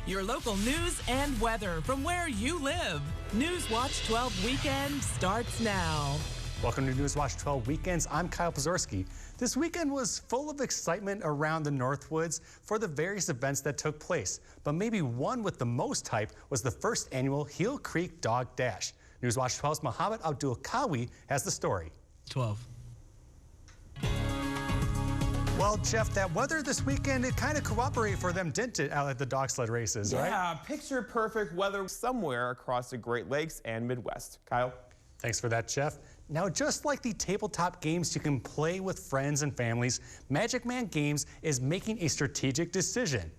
Your local news and weather from where you live. News Watch 12 Weekend starts now. Welcome to News Watch 12 Weekends. I'm Kyle Pozorski. This weekend was full of excitement around the Northwoods for the various events that took place. But maybe one with the most hype was the first annual Heel Creek Dog Dash. News Watch 12's Mohammed Abdul Kawi has the story. 12. Well, Jeff, that weather this weekend, it kind of cooperated for them, didn't it, out at the dog sled races, right? Yeah, picture perfect weather somewhere across the Great Lakes and Midwest. Kyle? Thanks for that, Jeff. Now, just like the tabletop games you can play with friends and families, Magic Man Games is making a strategic decision.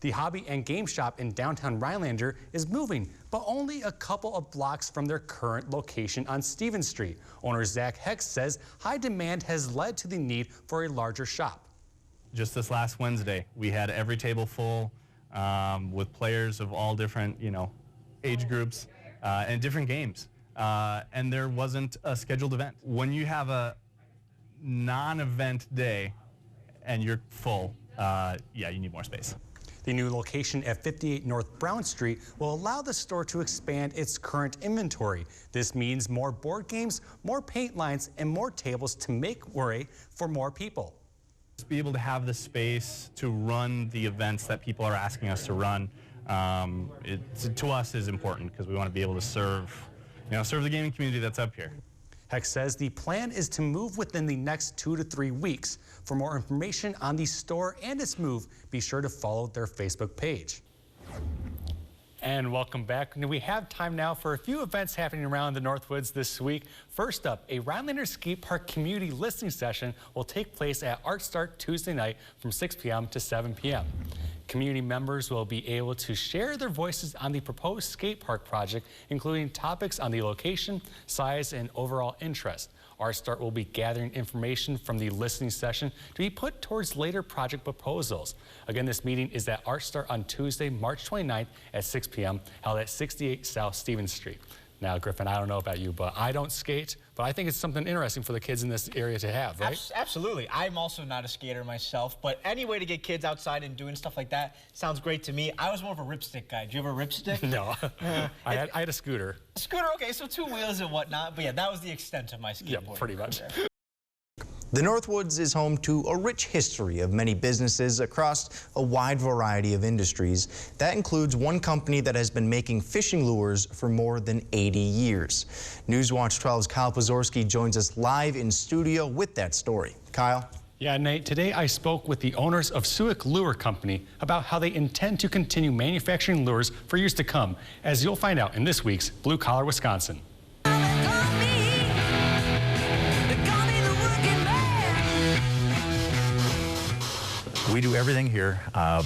The hobby and game shop in downtown Rhinelander is moving, but only a couple of blocks from their current location on Stevens Street. Owner Zach Hex says high demand has led to the need for a larger shop. Just this last Wednesday, we had every table full with players of all different, age groups and different games. And there wasn't a scheduled event. When you have a non-event day and you're full, yeah, you need more space. The new location at 58 North Brown Street will allow the store to expand its current inventory. This means more board games, more paint lines, and more tables to make way for more people. To be able to have the space to run the events that people are asking us to run, to us is important because we want to be able to serve the gaming community that's up here. Hex says the plan is to move within the next 2 to 3 weeks. For more information on the store and its move, be sure to follow their Facebook page. And welcome back. We have time now for a few events happening around the Northwoods this week. First up, a Rhinelander Skate Park community listening session will take place at Art Start Tuesday night from 6 p.m. to 7 p.m. Community members will be able to share their voices on the proposed skate park project, including topics on the location, size, and overall interest. Art Start will be gathering information from the listening session to be put towards later project proposals. Again, this meeting is at Art Start on Tuesday, March 29th at 6 p.m., held at 68 South Stevens Street. Now, Griffin, I don't know about you, but I don't skate, but I think it's something interesting for the kids in this area to have, right? Absolutely. I'm also not a skater myself, but any way to get kids outside and doing stuff like that sounds great to me. I was more of a ripstick guy. Do you have a ripstick? No. I had a scooter. Scooter, okay, so 2 wheels and whatnot, but yeah, that was the extent of my skateboarding. Yeah, pretty much. The Northwoods is home to a rich history of many businesses across a wide variety of industries. That includes one company that has been making fishing lures for more than 80 years. News Watch 12's Kyle Pozorski joins us live in studio with that story. Kyle? Yeah, Nate, today I spoke with the owners of Suick Lure Company about how they intend to continue manufacturing lures for years to come, as you'll find out in this week's Blue Collar Wisconsin. We do everything here.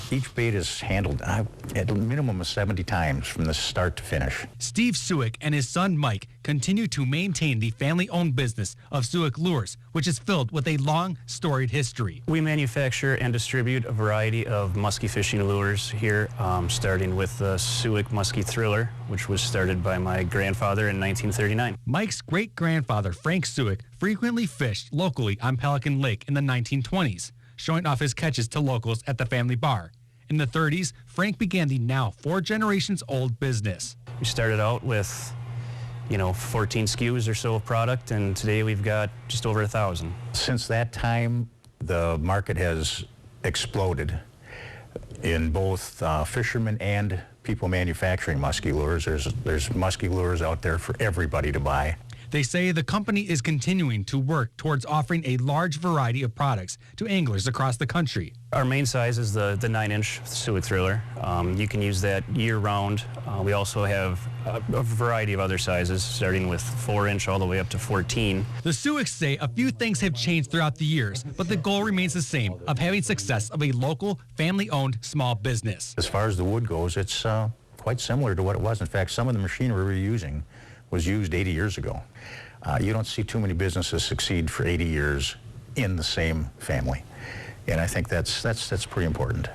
Each bait is handled at a minimum of 70 times from the start to finish. Steve Suick and his son Mike continue to maintain the family-owned business of Suick Lures, which is filled with a long, storied history. We manufacture and distribute a variety of musky fishing lures here, starting with the Suick Muskie Thriller, which was started by my grandfather in 1939. Mike's great-grandfather, Frank Suick, frequently fished locally on Pelican Lake in the 1920s. Showing off his catches to locals at the family bar. In the 30s, Frank began the now 4 generations old business. We started out with, 14 SKUs or so of product, and today we've got just over 1,000. Since that time, the market has exploded in both fishermen and people manufacturing musky lures. There's musky lures out there for everybody to buy. They say the company is continuing to work towards offering a large variety of products to anglers across the country. Our main size is the 9-inch Suick Thriller. You can use that year-round. We also have a variety of other sizes, starting with 4-inch all the way up to 14. The Suicks say a few things have changed throughout the years, but the goal remains the same, of having success of a local, family-owned small business. As far as the wood goes, it's quite similar to what it was. In fact, some of the machinery we're using was used 80 years ago. You don't see too many businesses succeed for 80 years in the same family. And I think that's pretty important.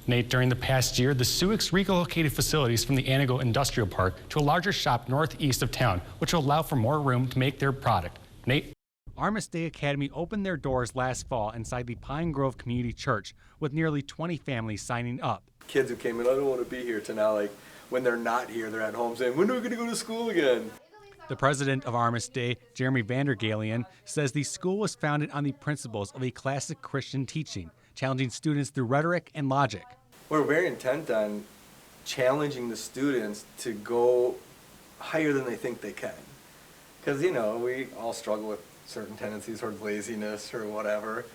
Nate, during the past year, the Suicks relocated facilities from the Anago Industrial Park to a larger shop northeast of town, which will allow for more room to make their product. Nate? Armis Day Academy opened their doors last fall inside the Pine Grove Community Church with nearly 20 families signing up. Kids who came in, I don't want to be here, to now, like, when they're not here, they're at home saying, when are we going to go to school again? The president of Armis Day, Jeremy Vandergalian, says the school was founded on the principles of a classic Christian teaching, challenging students through rhetoric and logic. We're very intent on challenging the students to go higher than they think they can. Because, you know, we all struggle with certain tendencies towards laziness or whatever.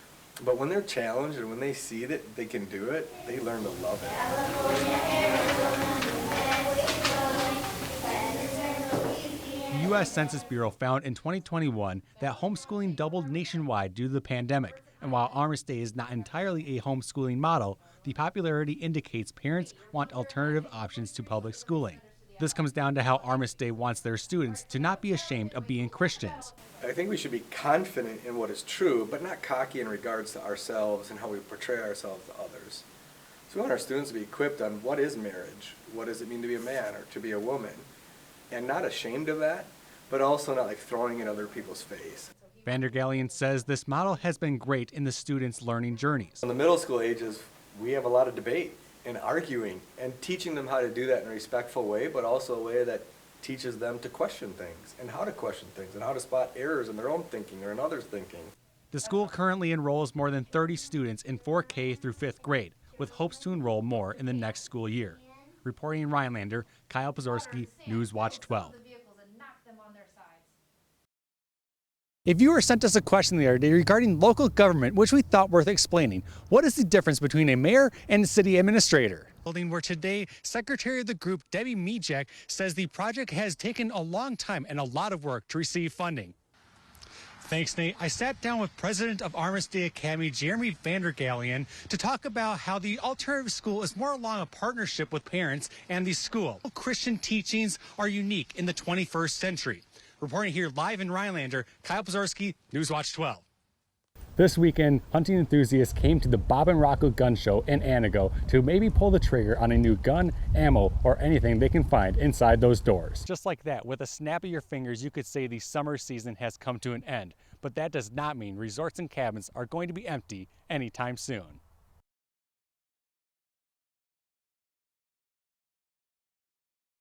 But when they're challenged and when they see that they can do it, they learn to love it. The U.S. Census Bureau found in 2021 that homeschooling doubled nationwide due to the pandemic. And while Armis Day is not entirely a homeschooling model, the popularity indicates parents want alternative options to public schooling. This comes down to how Armis Day wants their students to not be ashamed of being Christians. I think we should be confident in what is true, but not cocky in regards to ourselves and how we portray ourselves to others. So we want our students to be equipped on what is marriage, what does it mean to be a man or to be a woman, and not ashamed of that, but also not like throwing it in other people's face. Vandergalian says this model has been great in the students' learning journeys. In the middle school ages, we have a lot of debate and arguing and teaching them how to do that in a respectful way, but also a way that teaches them to question things and how to question things and how to spot errors in their own thinking or in others' thinking. The school currently enrolls more than 30 students in 4K through 5th grade, with hopes to enroll more in the next school year. Reporting in Rhinelander, Kyle Pozorski, News Watch 12. A viewer sent us a question the other day regarding local government, which we thought worth explaining. What is the difference between a mayor and a city administrator? Where today, Secretary of the group, Debbie Mijek, says the project has taken a long time and a lot of work to receive funding. Thanks, Nate. I sat down with President of Armis Day Academy, Jeremy Vandergalian, to talk about how the alternative school is more along a partnership with parents and the school. Christian teachings are unique in the 21st century. Reporting here live in Rhinelander, Kyle Pozorski, Newswatch 12. This weekend, hunting enthusiasts came to the Bob and Rocco Gun Show in Anago to maybe pull the trigger on a new gun, ammo, or anything they can find inside those doors. Just like that, with a snap of your fingers, you could say the summer season has come to an end. But that does not mean resorts and cabins are going to be empty anytime soon.